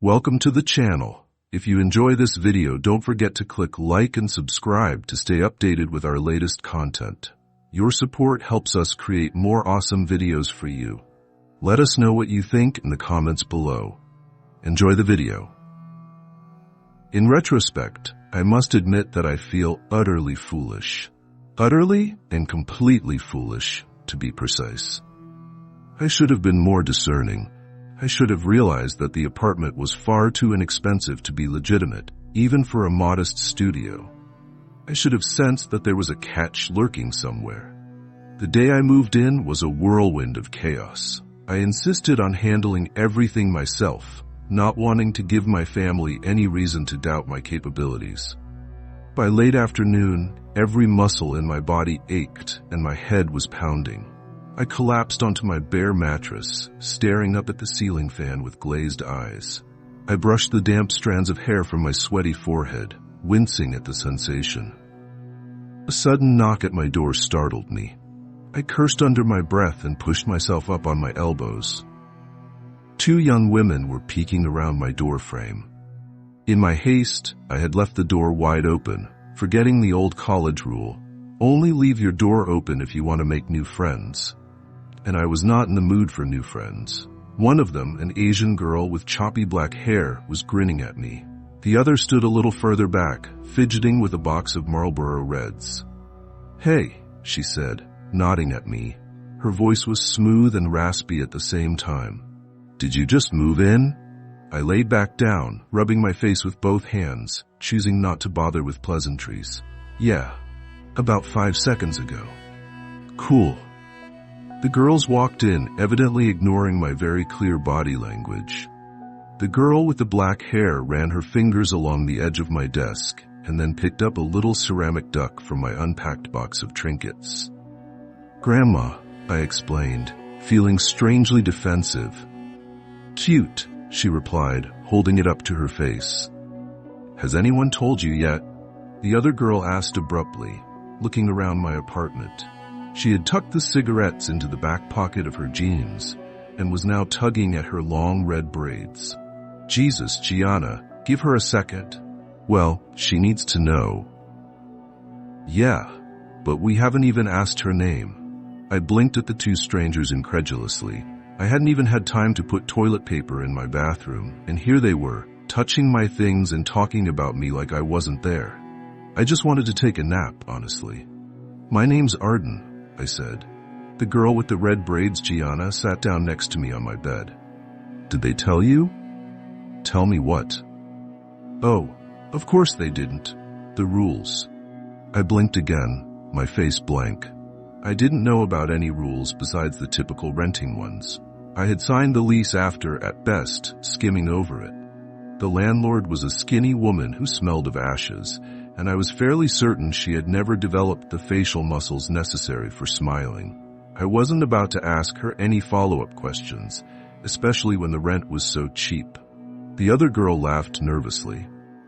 Welcome to the channel. If you enjoy this video, don't forget to click like and subscribe to stay updated with our latest content. Your support helps us create more awesome videos for you. Let us know what you think in the comments below. Enjoy the video. In retrospect, I must admit that I feel utterly foolish. Utterly and completely foolish, to be precise. I should have been more discerning. I should have realized that the apartment was far too inexpensive to be legitimate, even for a modest studio. I should have sensed that there was a catch lurking somewhere. The day I moved in was a whirlwind of chaos. I insisted on handling everything myself, not wanting to give my family any reason to doubt my capabilities. By late afternoon, every muscle in my body ached and my head was pounding. I collapsed onto my bare mattress, staring up at the ceiling fan with glazed eyes. I brushed the damp strands of hair from my sweaty forehead, wincing at the sensation. A sudden knock at my door startled me. I cursed under my breath and pushed myself up on my elbows. Two young women were peeking around my doorframe. In my haste, I had left the door wide open, forgetting the old college rule, only leave your door open if you want to make new friends. And I was not in the mood for new friends. One of them, an Asian girl with choppy black hair, was grinning at me. The other stood a little further back, fidgeting with a box of Marlboro Reds. "Hey," she said, nodding at me. Her voice was smooth and raspy at the same time. "Did you just move in?" I laid back down, rubbing my face with both hands, choosing not to bother with pleasantries. "Yeah, about 5 seconds ago." "Cool." The girls walked in, evidently ignoring my very clear body language. The girl with the black hair ran her fingers along the edge of my desk and then picked up a little ceramic duck from my unpacked box of trinkets. "Grandma," I explained, feeling strangely defensive. "Cute," she replied, holding it up to her face. "Has anyone told you yet?" the other girl asked abruptly, looking around my apartment. She had tucked the cigarettes into the back pocket of her jeans and was now tugging at her long red braids. "Jesus, Gianna, give her a second. Well, she needs to know." "Yeah, but we haven't even asked her name." I blinked at the two strangers incredulously. I hadn't even had time to put toilet paper in my bathroom, and here they were, touching my things and talking about me like I wasn't there. I just wanted to take a nap, honestly. "My name's Arden," I said. The girl with the red braids, Gianna, sat down next to me on my bed. "Did they tell you?" "Tell me what?" "Oh, of course they didn't. The rules." I blinked again, my face blank. I didn't know about any rules besides the typical renting ones. I had signed the lease after, at best, skimming over it. The landlord was a skinny woman who smelled of ashes, and I was fairly certain she had never developed the facial muscles necessary for smiling. I wasn't about to ask her any follow-up questions, especially when the rent was so cheap. The other girl laughed nervously.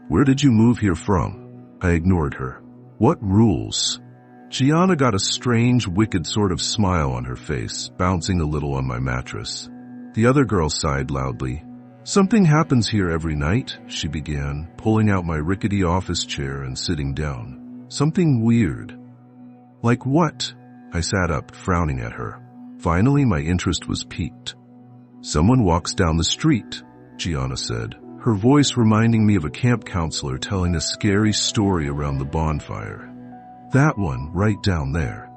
"Where did you move here from?" I ignored her. "What rules?" Gianna got a strange, wicked sort of smile on her face, bouncing a little on my mattress. The other girl sighed loudly. "Something happens here every night," she began, pulling out my rickety office chair and sitting down. "Something weird." "Like what?" I sat up, frowning at her. Finally, my interest was piqued. "Someone walks down the street," Gianna said, her voice reminding me of a camp counselor telling a scary story around the bonfire. "That one, right down there."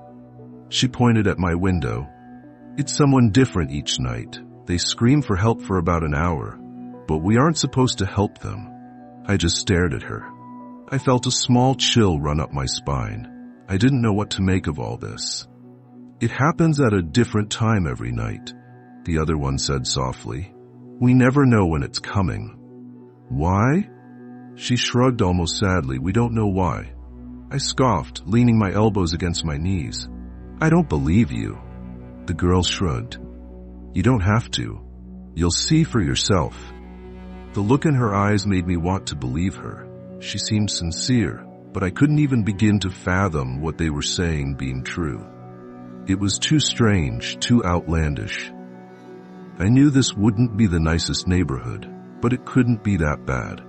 She pointed at my window. "It's someone different each night. They scream for help for about an hour, but we aren't supposed to help them." I just stared at her. I felt a small chill run up my spine. I didn't know what to make of all this. "It happens at a different time every night," the other one said softly. "We never know when it's coming." "Why?" She shrugged almost sadly. "We don't know why." I scoffed, leaning my elbows against my knees. "I don't believe you." The girl shrugged. "You don't have to. You'll see for yourself." The look in her eyes made me want to believe her. She seemed sincere, but I couldn't even begin to fathom what they were saying being true. It was too strange, too outlandish. I knew this wouldn't be the nicest neighborhood, but it couldn't be that bad.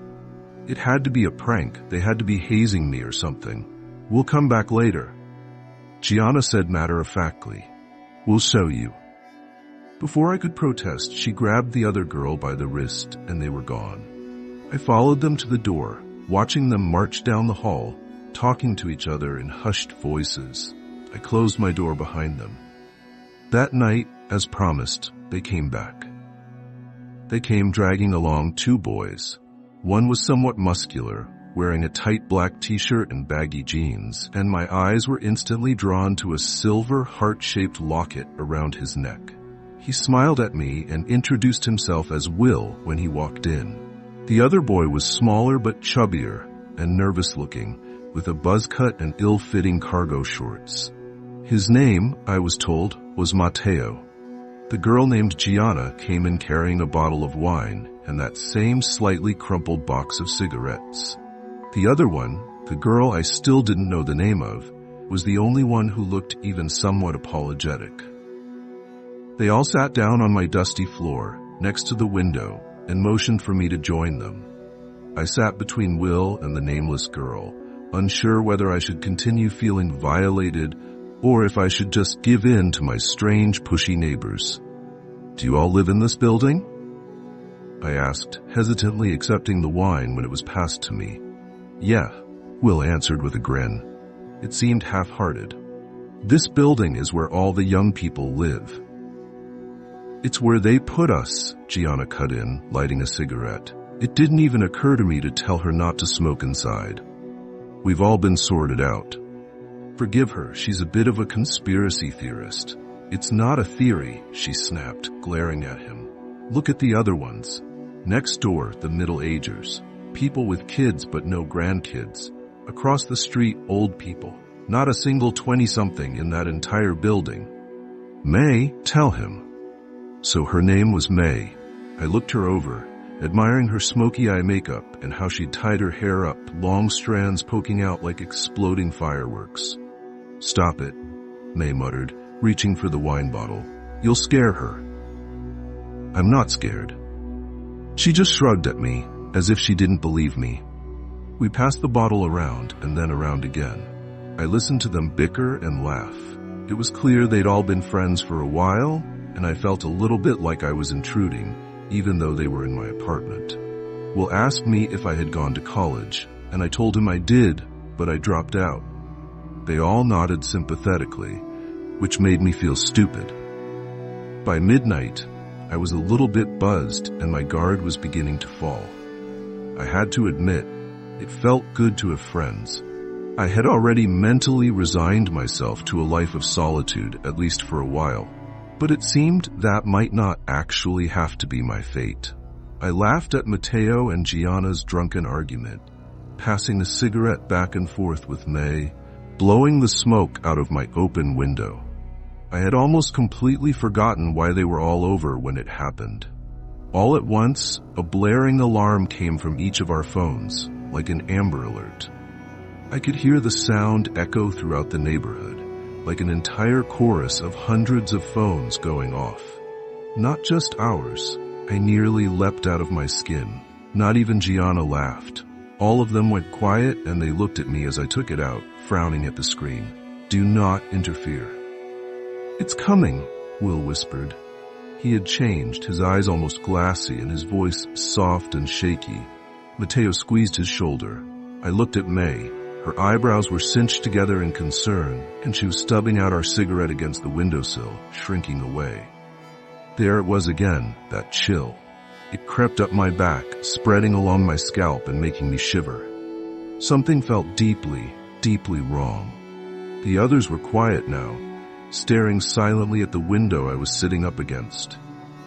It had to be a prank. They had to be hazing me or something. We'll come back later, Gianna said matter-of-factly. We'll show you. Before I could protest, she grabbed the other girl by the wrist and they were gone. I followed them to the door, watching them march down the hall, talking to each other in hushed voices. I closed my door behind them. That night, as promised, they came back. They came dragging along 2 boys. One was somewhat muscular, wearing a tight black t-shirt and baggy jeans, and my eyes were instantly drawn to a silver heart-shaped locket around his neck. He smiled at me and introduced himself as Will when he walked in. The other boy was smaller but chubbier and nervous-looking, with a buzz cut and ill-fitting cargo shorts. His name, I was told, was Matteo. The girl named Gianna came in carrying a bottle of wine and that same slightly crumpled box of cigarettes. The other one, the girl I still didn't know the name of, was the only one who looked even somewhat apologetic. They all sat down on my dusty floor, next to the window, and motioned for me to join them. I sat between Will and the nameless girl, unsure whether I should continue feeling violated or if I should just give in to my strange, pushy neighbors. Do you all live in this building? I asked, hesitantly accepting the wine when it was passed to me. Yeah, Will answered with a grin. It seemed half-hearted. This building is where all the young people live. It's where they put us, Gianna cut in, lighting a cigarette. It didn't even occur to me to tell her not to smoke inside. We've all been sorted out. Forgive her, she's a bit of a conspiracy theorist. It's not a theory, she snapped, glaring at him. Look at the other ones. Next door, the middle-agers. People with kids but no grandkids. Across the street, old people. Not a single 20-something in that entire building. May, tell him. So her name was May. I looked her over, admiring her smoky eye makeup and how she'd tied her hair up, long strands poking out like exploding fireworks. Stop it, May muttered, reaching for the wine bottle. You'll scare her. I'm not scared. She just shrugged at me, as if she didn't believe me. We passed the bottle around and then around again. I listened to them bicker and laugh. It was clear they'd all been friends for a while, and I felt a little bit like I was intruding, even though they were in my apartment. Will asked me if I had gone to college, and I told him I did, but I dropped out. They all nodded sympathetically, which made me feel stupid. By midnight, I was a little bit buzzed and my guard was beginning to fall. I had to admit, it felt good to have friends. I had already mentally resigned myself to a life of solitude, at least for a while. But it seemed that might not actually have to be my fate. I laughed at Matteo and Gianna's drunken argument, passing a cigarette back and forth with May, blowing the smoke out of my open window. I had almost completely forgotten why they were all over when it happened. All at once, a blaring alarm came from each of our phones, like an Amber Alert. I could hear the sound echo throughout the neighborhood, like an entire chorus of hundreds of phones going off. Not just ours. I nearly leapt out of my skin. Not even Gianna laughed. All of them went quiet and they looked at me as I took it out, frowning at the screen. Do not interfere. It's coming, Will whispered. He had changed, his eyes almost glassy and his voice soft and shaky. Matteo squeezed his shoulder. I looked at May. Her eyebrows were cinched together in concern, and she was stubbing out our cigarette against the windowsill, shrinking away. There it was again, that chill. It crept up my back, spreading along my scalp and making me shiver. Something felt deeply, deeply wrong. The others were quiet now, staring silently at the window I was sitting up against.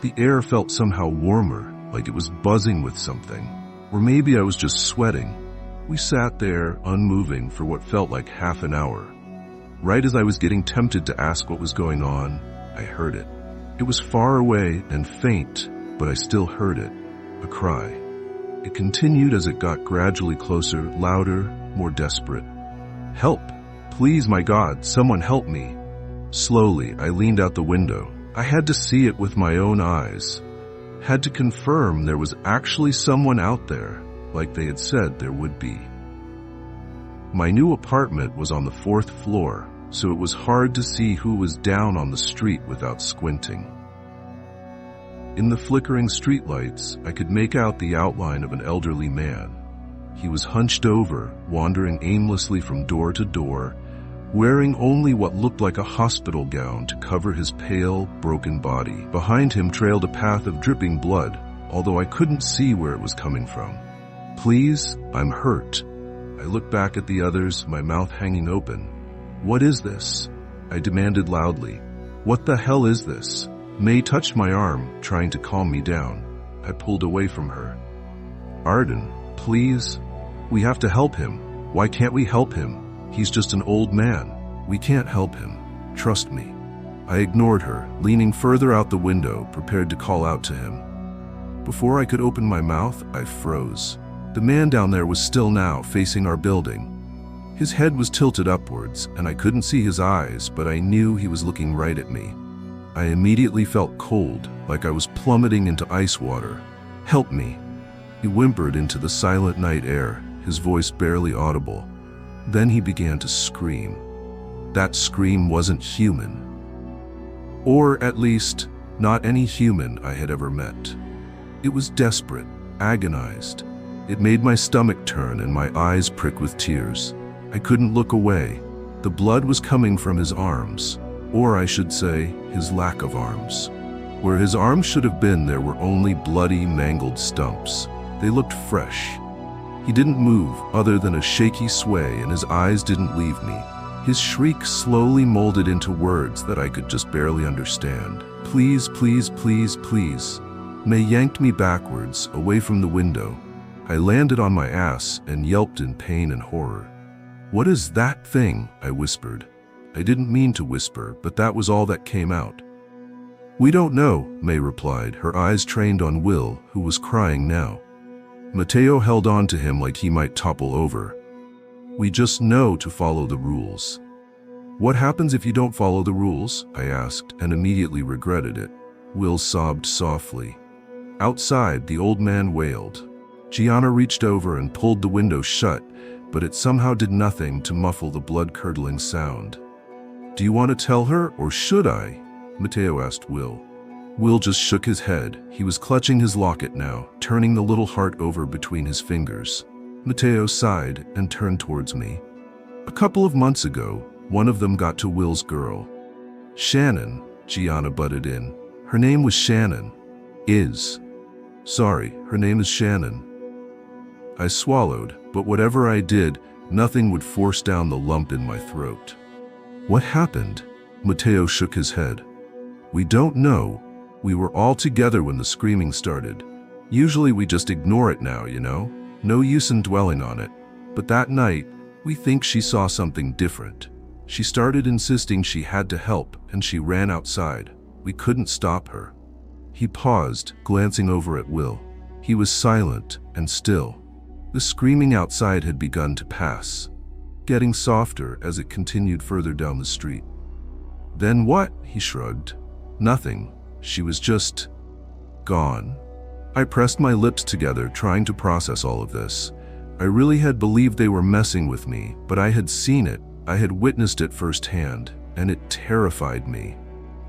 The air felt somehow warmer, like it was buzzing with something. Or maybe I was just sweating. We sat there, unmoving, for what felt like half an hour. Right as I was getting tempted to ask what was going on, I heard it. It was far away and faint, but I still heard it. A cry. It continued as it got gradually closer, louder, more desperate. Help! Please, my God, someone help me! Slowly, I leaned out the window. I had to see it with my own eyes. Had to confirm there was actually someone out there, like they had said there would be. My new apartment was on the 4th floor, so it was hard to see who was down on the street without squinting. In the flickering streetlights, I could make out the outline of an elderly man. He was hunched over, wandering aimlessly from door to door, wearing only what looked like a hospital gown to cover his pale, broken body. Behind him trailed a path of dripping blood, although I couldn't see where it was coming from. "Please, I'm hurt." I looked back at the others, my mouth hanging open. "What is this?" I demanded loudly. "What the hell is this?" May touched my arm, trying to calm me down. I pulled away from her. "Arden, please. We have to help him. Why can't we help him? He's just an old man. We can't help him. Trust me." I ignored her, leaning further out the window, prepared to call out to him. Before I could open my mouth, I froze. The man down there was still now, facing our building. His head was tilted upwards, and I couldn't see his eyes, but I knew he was looking right at me. I immediately felt cold, like I was plummeting into ice water. "Help me." He whimpered into the silent night air, his voice barely audible. Then he began to scream. That scream wasn't human. Or at least, not any human I had ever met. It was desperate, agonized. It made my stomach turn and my eyes prick with tears. I couldn't look away. The blood was coming from his arms, or I should say, his lack of arms. Where his arms should have been, there were only bloody, mangled stumps. They looked fresh. He didn't move other than a shaky sway, and his eyes didn't leave me. His shriek slowly molded into words that I could just barely understand. "Please, please, please, please." May yanked me backwards, away from the window. I landed on my ass and yelped in pain and horror. "What is that thing?" I whispered. I didn't mean to whisper, but that was all that came out. "We don't know," May replied, her eyes trained on Will, who was crying now. Mateo held on to him like he might topple over. "We just know to follow the rules." "What happens if you don't follow the rules?" I asked, and immediately regretted it. Will sobbed softly. Outside, the old man wailed. Gianna reached over and pulled the window shut, but it somehow did nothing to muffle the blood-curdling sound. "Do you want to tell her, or should I?" Mateo asked Will. Will just shook his head. He was clutching his locket now, turning the little heart over between his fingers. Mateo sighed and turned towards me. "A couple of months ago, one of them got to Will's girl." "Shannon," Gianna butted in. "Her name was Shannon." Sorry, her name is Shannon." I swallowed, but whatever I did, nothing would force down the lump in my throat. "What happened?" Mateo shook his head. "We don't know. We were all together when the screaming started. Usually we just ignore it now, you know? No use in dwelling on it. But that night, we think she saw something different. She started insisting she had to help, and she ran outside. We couldn't stop her." He paused, glancing over at Will. He was silent and still. The screaming outside had begun to pass, getting softer as it continued further down the street. "Then what?" he shrugged. "Nothing. She was just gone." I pressed my lips together, trying to process all of this. I really had believed they were messing with me, but I had seen it. I had witnessed it firsthand, and it terrified me.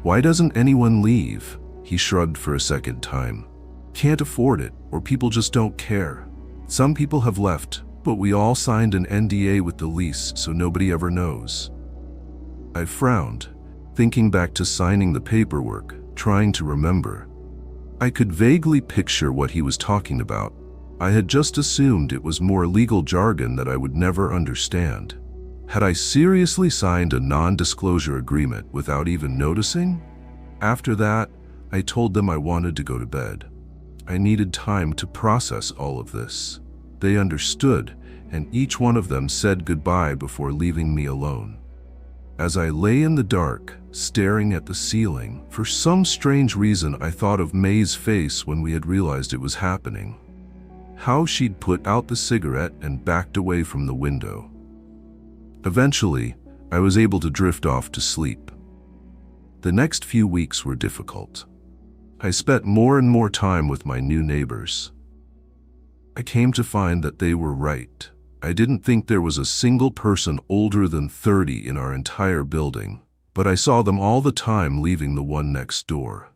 "Why doesn't anyone leave?" He shrugged for a second time. "Can't afford it, or people just don't care. Some people have left, but we all signed an NDA with the lease, so nobody ever knows." I frowned, thinking back to signing the paperwork, trying to remember. I could vaguely picture what he was talking about. I had just assumed it was more legal jargon that I would never understand. Had I seriously signed a non-disclosure agreement without even noticing? After that, I told them I wanted to go to bed. I needed time to process all of this. They understood, and each one of them said goodbye before leaving me alone. As I lay in the dark, staring at the ceiling, for some strange reason I thought of May's face when we had realized it was happening. How she'd put out the cigarette and backed away from the window. Eventually, I was able to drift off to sleep. The next few weeks were difficult. I spent more and more time with my new neighbors. I came to find that they were right. I didn't think there was a single person older than 30 in our entire building, but I saw them all the time leaving the one next door.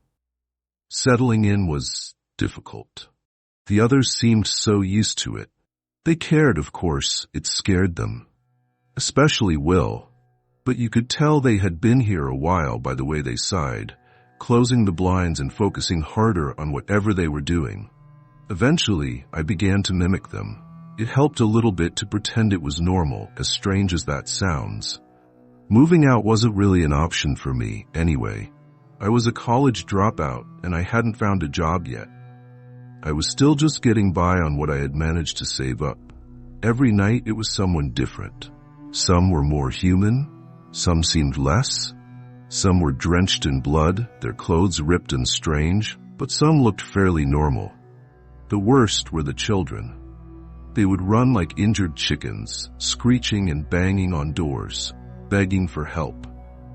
Settling in was difficult. The others seemed so used to it. They cared, of course. It scared them. Especially Will. But you could tell they had been here a while by the way they sighed, closing the blinds and focusing harder on whatever they were doing. Eventually, I began to mimic them. It helped a little bit to pretend it was normal, as strange as that sounds. Moving out wasn't really an option for me, anyway. I was a college dropout, and I hadn't found a job yet. I was still just getting by on what I had managed to save up. Every night it was someone different. Some were more human, some seemed less. Some were drenched in blood, their clothes ripped and strange, but some looked fairly normal. The worst were the children. They would run like injured chickens, screeching and banging on doors, begging for help.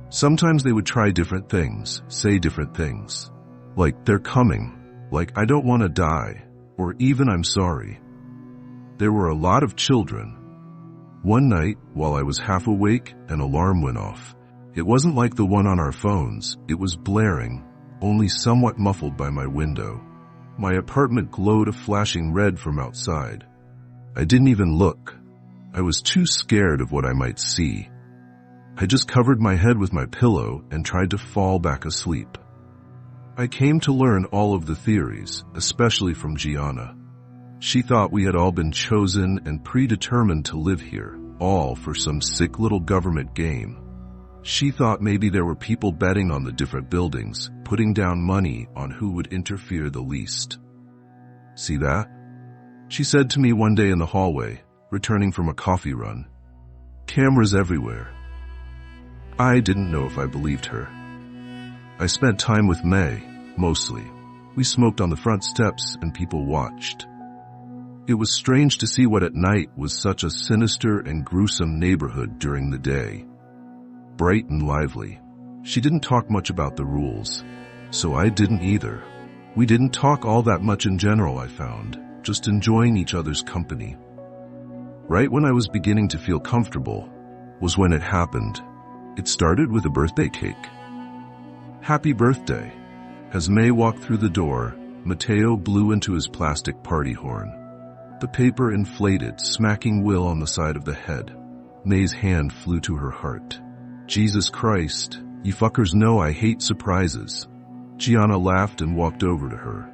Sometimes they would try different things, say different things. Like, "They're coming," like, "I don't want to die," or even "I'm sorry." There were a lot of children. One night, while I was half awake, an alarm went off. It wasn't like the one on our phones. It was blaring, only somewhat muffled by my window. My apartment glowed a flashing red from outside. I didn't even look. I was too scared of what I might see. I just covered my head with my pillow and tried to fall back asleep. I came to learn all of the theories, especially from Gianna. She thought we had all been chosen and predetermined to live here, all for some sick little government game. She thought maybe there were people betting on the different buildings, putting down money on who would interfere the least. "See that?" she said to me one day in the hallway, returning from a coffee run. "Cameras everywhere." I didn't know if I believed her. I spent time with May, mostly. We smoked on the front steps and people watched. It was strange to see what at night was such a sinister and gruesome neighborhood during the day. Bright and lively. She didn't talk much about the rules, so I didn't either. We didn't talk all that much in general, I found, just enjoying each other's company. Right when I was beginning to feel comfortable was when it happened. It started with a birthday cake. "Happy birthday." As May walked through the door, Mateo blew into his plastic party horn. The paper inflated, smacking Will on the side of the head. May's hand flew to her heart. "Jesus Christ, you fuckers know I hate surprises." Gianna laughed and walked over to her.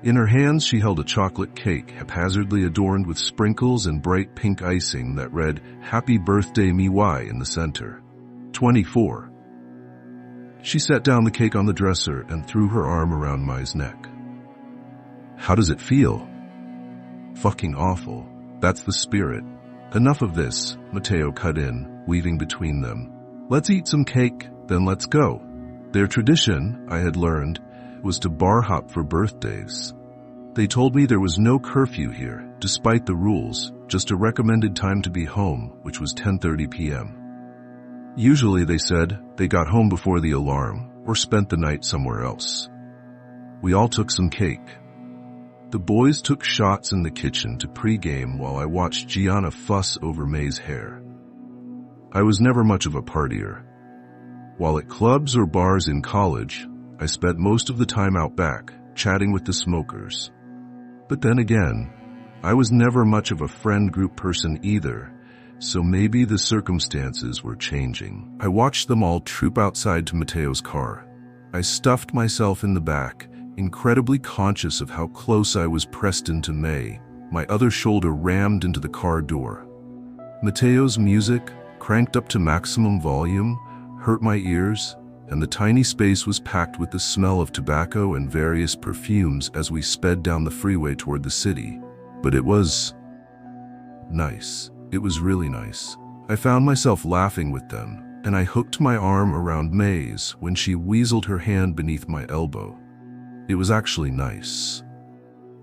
In her hands she held a chocolate cake haphazardly adorned with sprinkles and bright pink icing that read, "Happy Birthday Miwai" in the center. 24. She set down the cake on the dresser and threw her arm around Mai's neck. "How does it feel?" "Fucking awful. That's the spirit." "Enough of this," Mateo cut in, weaving between them. "Let's eat some cake, then let's go." Their tradition, I had learned, was to bar hop for birthdays. They told me there was no curfew here, despite the rules, just a recommended time to be home, which was 10:30 p.m. Usually, they said, they got home before the alarm, or spent the night somewhere else. We all took some cake. The boys took shots in the kitchen to pregame while I watched Gianna fuss over May's hair. I was never much of a partier. While at clubs or bars in college, I spent most of the time out back, chatting with the smokers. But then again, I was never much of a friend group person either, so maybe the circumstances were changing. I watched them all troop outside to Mateo's car. I stuffed myself in the back, incredibly conscious of how close I was pressed into May, my other shoulder rammed into the car door. Mateo's music, cranked up to maximum volume, hurt my ears, and the tiny space was packed with the smell of tobacco and various perfumes as we sped down the freeway toward the city. But it was nice. It was really nice. I found myself laughing with them, and I hooked my arm around May's when she weaseled her hand beneath my elbow. It was actually nice.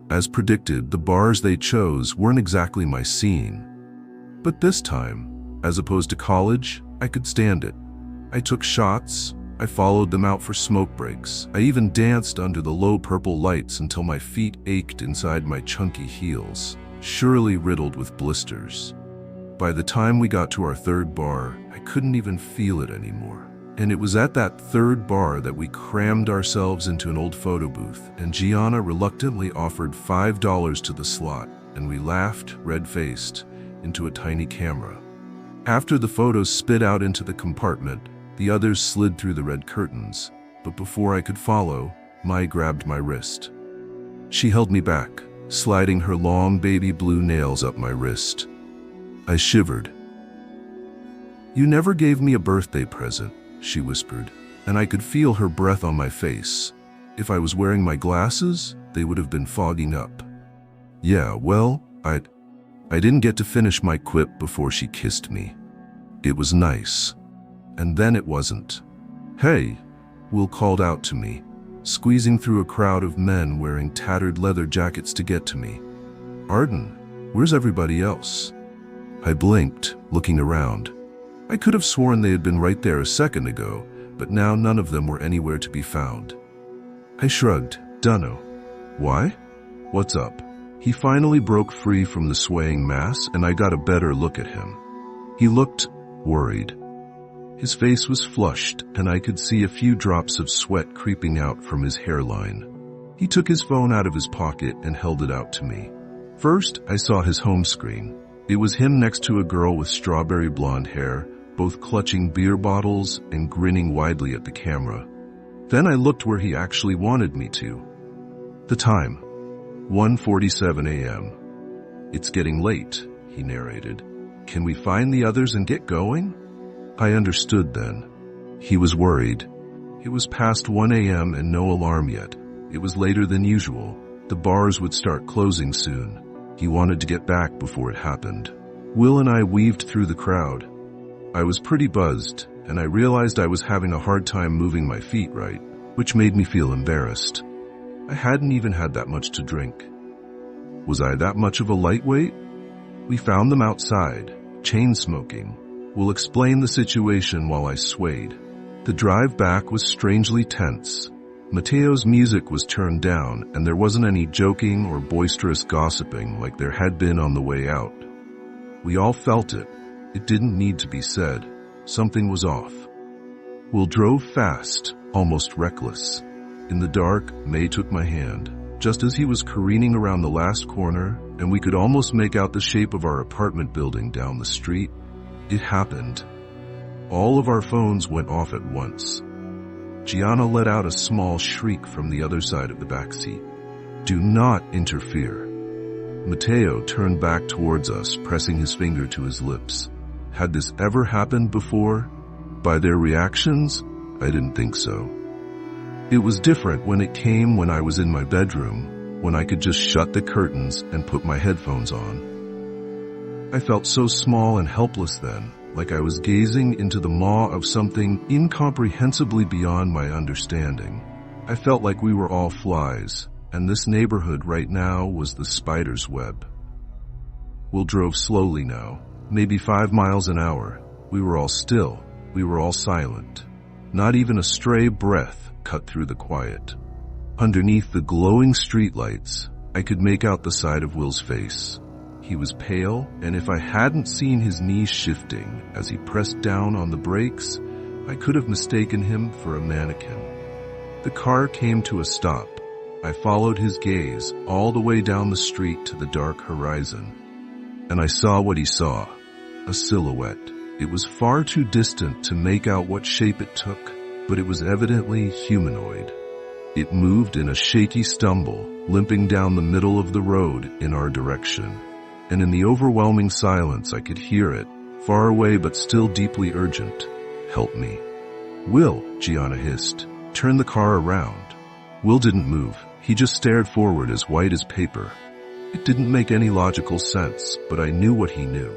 As predicted, the bars they chose weren't exactly my scene. But this time, as opposed to college, I could stand it. I took shots, I followed them out for smoke breaks. I even danced under the low purple lights until my feet ached inside my chunky heels, surely riddled with blisters. By the time we got to our third bar, I couldn't even feel it anymore. And it was at that third bar that we crammed ourselves into an old photo booth, and Gianna reluctantly offered $5 to the slot, and we laughed, red-faced, into a tiny camera. After the photos spit out into the compartment, the others slid through the red curtains, but before I could follow, Mai grabbed my wrist. She held me back, sliding her long baby blue nails up my wrist. I shivered. "You never gave me a birthday present," she whispered, and I could feel her breath on my face. If I was wearing my glasses, they would have been fogging up. Yeah, well, I didn't get to finish my quip before she kissed me. It was nice. And then it wasn't. "Hey," Will called out to me, squeezing through a crowd of men wearing tattered leather jackets to get to me. "Arden, where's everybody else?" I blinked, looking around. I could have sworn they had been right there a second ago, but now none of them were anywhere to be found. I shrugged. "Dunno." "Why? What's up?" He finally broke free from the swaying mass, and I got a better look at him. He looked worried. His face was flushed, and I could see a few drops of sweat creeping out from his hairline. He took his phone out of his pocket and held it out to me. First, I saw his home screen. It was him next to a girl with strawberry blonde hair, both clutching beer bottles and grinning widely at the camera. Then I looked where he actually wanted me to. The time, 1:47 a.m. "It's getting late," he narrated. "Can we find the others and get going?" I understood then. He was worried. It was past 1 a.m. and no alarm yet. It was later than usual. The bars would start closing soon. He wanted to get back before it happened. Will and I weaved through the crowd. I was pretty buzzed, and I realized I was having a hard time moving my feet right, which made me feel embarrassed. I hadn't even had that much to drink. Was I that much of a lightweight? We found them outside, chain smoking. Will explain the situation while I swayed. The drive back was strangely tense. Mateo's music was turned down, and there wasn't any joking or boisterous gossiping like there had been on the way out. We all felt it. It didn't need to be said. Something was off. Will drove fast, almost reckless. In the dark, May took my hand. Just as he was careening around the last corner, and we could almost make out the shape of our apartment building down the street, it happened. All of our phones went off at once. Gianna let out a small shriek from the other side of the backseat. "Do not interfere." Mateo turned back towards us, pressing his finger to his lips. Had this ever happened before? By their reactions, I didn't think so. It was different when it came when I was in my bedroom, when I could just shut the curtains and put my headphones on. I felt so small and helpless then, like I was gazing into the maw of something incomprehensibly beyond my understanding. I felt like we were all flies, and this neighborhood right now was the spider's web. Will drove slowly now, maybe 5 miles an hour. We were all still. We were all silent. Not even a stray breath cut through the quiet. Underneath the glowing streetlights, I could make out the side of Will's face. He was pale, and if I hadn't seen his knees shifting as he pressed down on the brakes, I could have mistaken him for a mannequin. The car came to a stop. I followed his gaze all the way down the street to the dark horizon. And I saw what he saw, a silhouette. It was far too distant to make out what shape it took, but it was evidently humanoid. It moved in a shaky stumble, limping down the middle of the road in our direction. And in the overwhelming silence I could hear it, far away but still deeply urgent. "Help me." "Will," Gianna hissed. "Turn the car around." Will didn't move. He just stared forward as white as paper. It didn't make any logical sense, but I knew what he knew.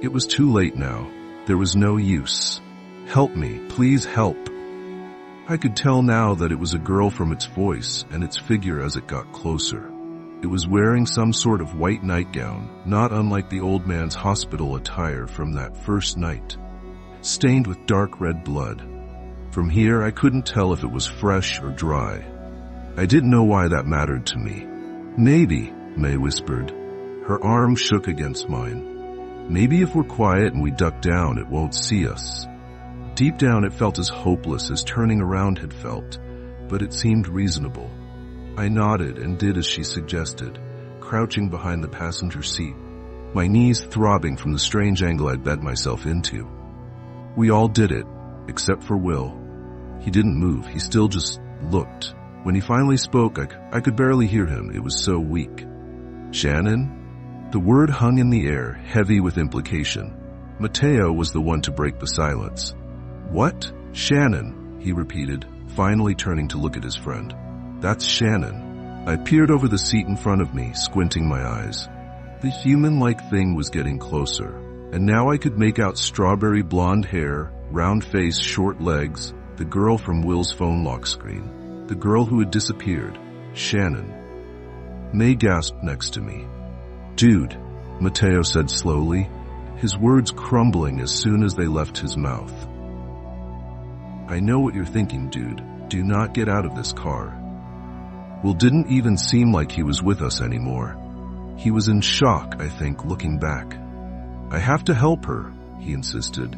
It was too late now. There was no use. "Help me, please help." I could tell now that it was a girl from its voice and its figure as it got closer. It was wearing some sort of white nightgown, not unlike the old man's hospital attire from that first night, stained with dark red blood. From here, I couldn't tell if it was fresh or dry. I didn't know why that mattered to me. Maybe, May whispered. Her arm shook against mine. Maybe if we're quiet and we duck down, it won't see us. Deep down, it felt as hopeless as turning around had felt, but it seemed reasonable. I nodded and did as she suggested, crouching behind the passenger seat, my knees throbbing from the strange angle I'd bent myself into. We all did it, except for Will. He didn't move, he still just looked. When he finally spoke, I could barely hear him, it was so weak. Shannon? The word hung in the air, heavy with implication. Mateo was the one to break the silence. What? Shannon, he repeated, finally turning to look at his friend. That's Shannon. I peered over the seat in front of me, squinting my eyes. The human-like thing was getting closer, and now I could make out strawberry blonde hair, round face, short legs, the girl from Will's phone lock screen, the girl who had disappeared, Shannon. May gasped next to me. Dude, Mateo said slowly, his words crumbling as soon as they left his mouth. I know what you're thinking, dude. Do not get out of this car. Will didn't even seem like he was with us anymore. He was in shock, I think, looking back. I have to help her, he insisted,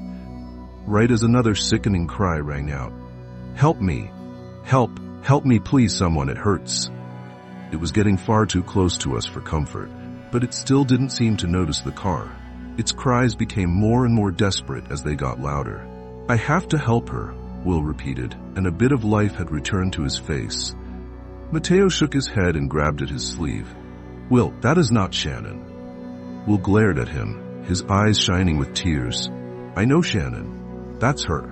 right as another sickening cry rang out. Help me. Help me please someone, it hurts. It was getting far too close to us for comfort, but it still didn't seem to notice the car. Its cries became more and more desperate as they got louder. I have to help her, Will repeated, and a bit of life had returned to his face. Mateo shook his head and grabbed at his sleeve. Will, that is not Shannon. Will glared at him, his eyes shining with tears. I know Shannon. That's her.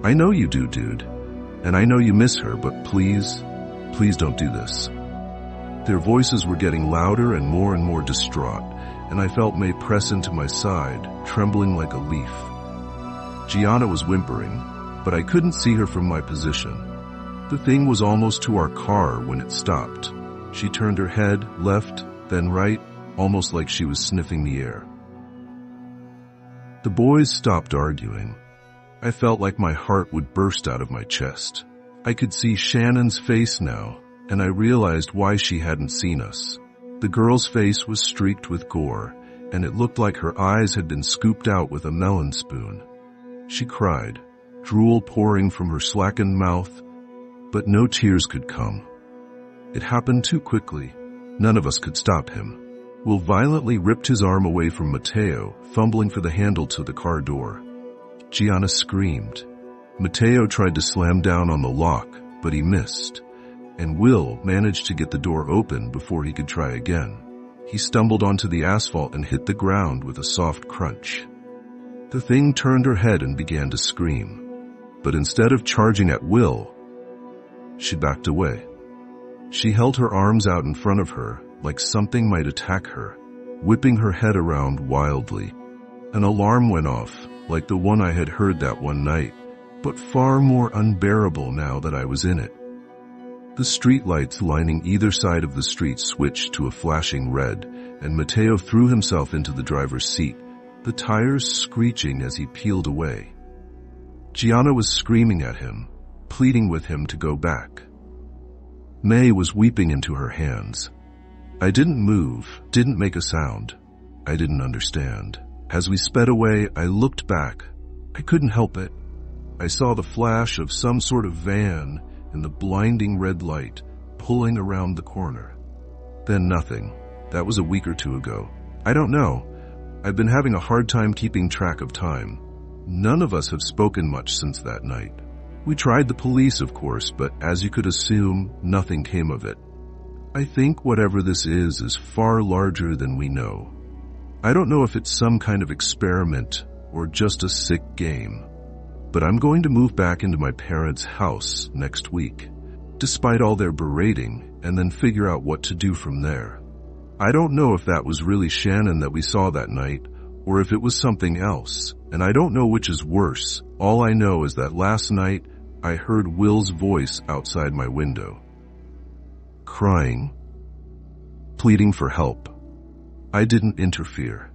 I know you do, dude. And I know you miss her, but please don't do this. Their voices were getting louder and more distraught, and I felt May press into my side, trembling like a leaf. Gianna was whimpering, but I couldn't see her from my position. The thing was almost to our car when it stopped. She turned her head left, then right, almost like she was sniffing the air. The boys stopped arguing. I felt like my heart would burst out of my chest. I could see Shannon's face now, and I realized why she hadn't seen us. The girl's face was streaked with gore, and it looked like her eyes had been scooped out with a melon spoon. She cried, drool pouring from her slackened mouth, but no tears could come. It happened too quickly. None of us could stop him. Will violently ripped his arm away from Mateo, fumbling for the handle to the car door. Gianna screamed. Mateo tried to slam down on the lock, but he missed, and Will managed to get the door open before he could try again. He stumbled onto the asphalt and hit the ground with a soft crunch. The thing turned her head and began to scream, but instead of charging at Will, she backed away. She held her arms out in front of her like something might attack her, whipping her head around wildly. An alarm went off, like the one I had heard that one night, but far more unbearable now that I was in it. The streetlights lining either side of the street switched to a flashing red, and Mateo threw himself into the driver's seat, the tires screeching as he peeled away. Gianna was screaming at him, pleading with him to go back. May was weeping into her hands. I didn't move, didn't make a sound. I didn't understand. As we sped away, I looked back. I couldn't help it. I saw the flash of some sort of van in the blinding red light pulling around the corner. Then nothing. That was a week or two ago. I don't know. I've been having a hard time keeping track of time. None of us have spoken much since that night. We tried the police, of course, but as you could assume, nothing came of it. I think whatever this is far larger than we know. I don't know if it's some kind of experiment or just a sick game, but I'm going to move back into my parents' house next week, despite all their berating, and then figure out what to do from there. I don't know if that was really Shannon that we saw that night, or if it was something else, and I don't know which is worse. All I know is that last night, I heard Will's voice outside my window, crying, pleading for help. I didn't interfere.